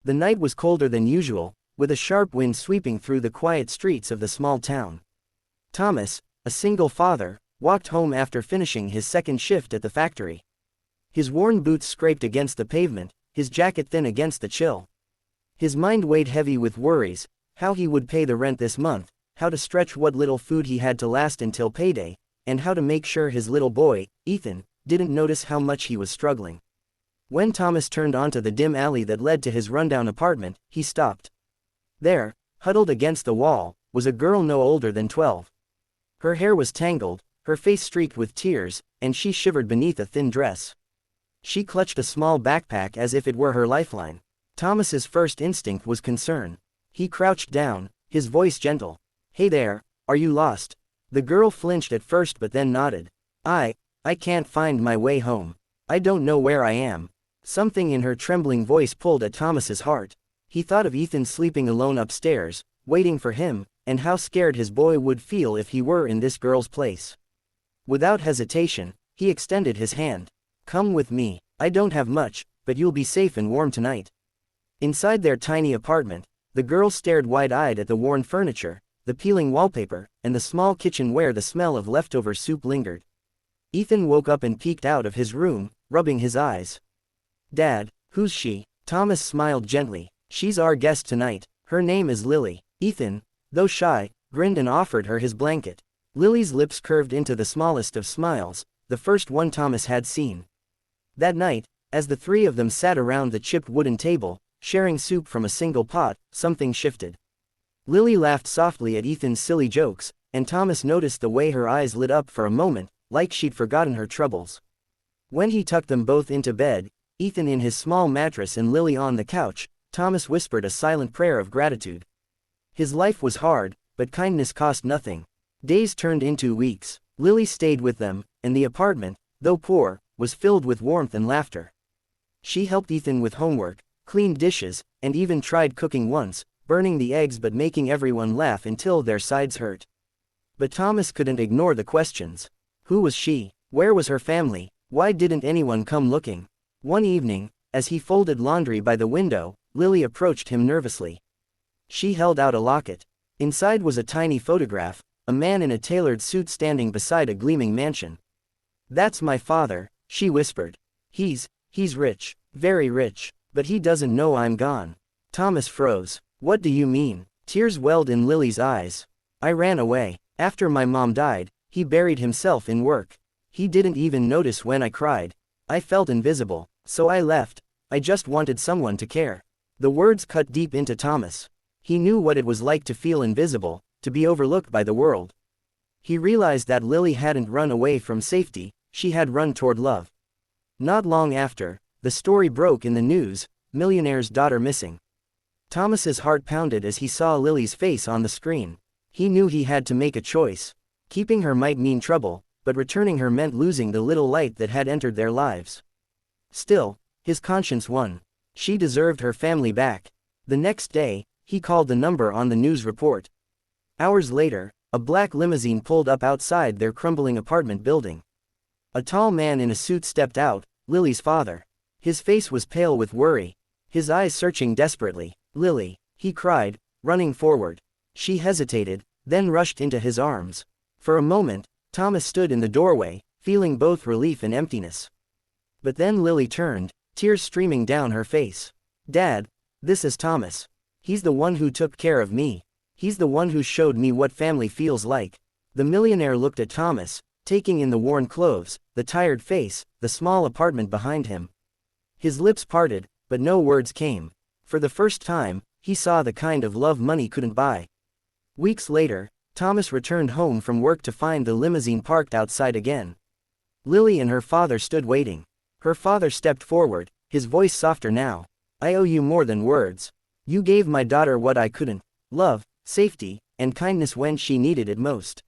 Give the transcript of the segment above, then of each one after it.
The night was colder than usual, with a sharp wind sweeping through the quiet streets of the small town. Thomas, a single father, walked home after finishing his second shift at the factory. His worn boots scraped against the pavement, his jacket thin against the chill. His mind weighed heavy with worries: how he would pay the rent this month, how to stretch what little food he had to last until payday, and how to make sure his little boy, Ethan, didn't notice how much he was struggling. When Thomas turned onto the dim alley that led to his rundown apartment, he stopped. There, huddled against the wall, was a girl no older than 12. Her hair was tangled, her face streaked with tears, and she shivered beneath a thin dress. She clutched a small backpack as if it were her lifeline. Thomas's first instinct was concern. He crouched down, his voice gentle. "Hey there, are you lost?" The girl flinched at first but then nodded. I can't find my way home. I don't know where I am." Something in her trembling voice pulled at Thomas's heart. He thought of Ethan sleeping alone upstairs, waiting for him, and how scared his boy would feel if he were in this girl's place. Without hesitation, he extended his hand. "Come with me. I don't have much, but you'll be safe and warm tonight." Inside their tiny apartment, the girl stared wide-eyed at the worn furniture, the peeling wallpaper, and the small kitchen where the smell of leftover soup lingered. Ethan woke up and peeked out of his room, rubbing his eyes. "Dad, who's she?" Thomas smiled gently. "She's our guest tonight. Her name is Lily." Ethan, though shy, grinned and offered her his blanket. Lily's lips curved into the smallest of smiles, the first one Thomas had seen. That night, as the three of them sat around the chipped wooden table, sharing soup from a single pot, something shifted. Lily laughed softly at Ethan's silly jokes, and Thomas noticed the way her eyes lit up for a moment, like she'd forgotten her troubles. When he tucked them both into bed, Ethan in his small mattress and Lily on the couch, Thomas whispered a silent prayer of gratitude. His life was hard, but kindness cost nothing. Days turned into weeks. Lily stayed with them, and the apartment, though poor, was filled with warmth and laughter. She helped Ethan with homework, cleaned dishes, and even tried cooking once, burning the eggs but making everyone laugh until their sides hurt. But Thomas couldn't ignore the questions. Who was she? Where was her family? Why didn't anyone come looking? One evening, as he folded laundry by the window, Lily approached him nervously. She held out a locket. Inside was a tiny photograph, a man in a tailored suit standing beside a gleaming mansion. "That's my father," she whispered. He's rich, very rich, but he doesn't know I'm gone." Thomas froze. "What do you mean?" Tears welled in Lily's eyes. "I ran away. After my mom died, he buried himself in work. He didn't even notice when I cried. I felt invisible, so I left. I just wanted someone to care." The words cut deep into Thomas. He knew what it was like to feel invisible, to be overlooked by the world. He realized that Lily hadn't run away from safety, she had run toward love. Not long after, the story broke in the news: millionaire's daughter missing. Thomas's heart pounded as he saw Lily's face on the screen. He knew he had to make a choice. Keeping her might mean trouble, but returning her meant losing the little light that had entered their lives. Still, his conscience won. She deserved her family back. The next day, he called the number on the news report. Hours later, a black limousine pulled up outside their crumbling apartment building. A tall man in a suit stepped out, Lily's father. His face was pale with worry, his eyes searching desperately. "Lily," he cried, running forward. She hesitated, then rushed into his arms. For a moment, Thomas stood in the doorway, feeling both relief and emptiness. But then Lily turned, tears streaming down her face. "Dad, this is Thomas. He's the one who took care of me. He's the one who showed me what family feels like." The millionaire looked at Thomas, taking in the worn clothes, the tired face, the small apartment behind him. His lips parted, but no words came. For the first time, he saw the kind of love money couldn't buy. Weeks later, Thomas returned home from work to find the limousine parked outside again. Lily and her father stood waiting. Her father stepped forward, his voice softer now. "I owe you more than words. You gave my daughter what I couldn't: love, safety, and kindness when she needed it most.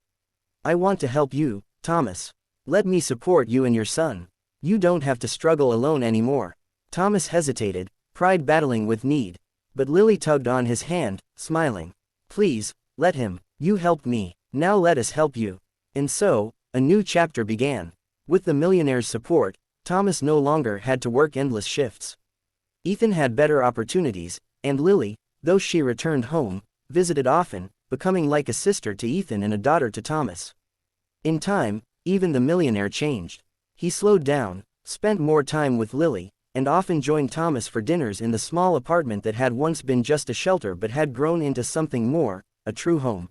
I want to help you, Thomas. Let me support you and your son. You don't have to struggle alone anymore." Thomas hesitated, pride battling with need. But Lily tugged on his hand, smiling. "Please, let him. You helped me. Now let us help you." And so, a new chapter began. With the millionaire's support, Thomas no longer had to work endless shifts. Ethan had better opportunities, And Lily, though she returned home, visited often, becoming like a sister to Ethan and a daughter to Thomas. In time, even the millionaire changed. He slowed down, spent more time with Lily, and often joined Thomas for dinners in the small apartment that had once been just a shelter but had grown into something more, a true home.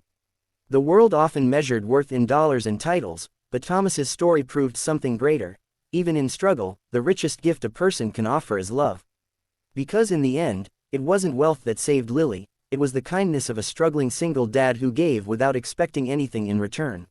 The world often measured worth in dollars and titles, but Thomas's story proved something greater. Even in struggle, the richest gift a person can offer is love. Because in the end, it wasn't wealth that saved Lily, it was the kindness of a struggling single dad who gave without expecting anything in return.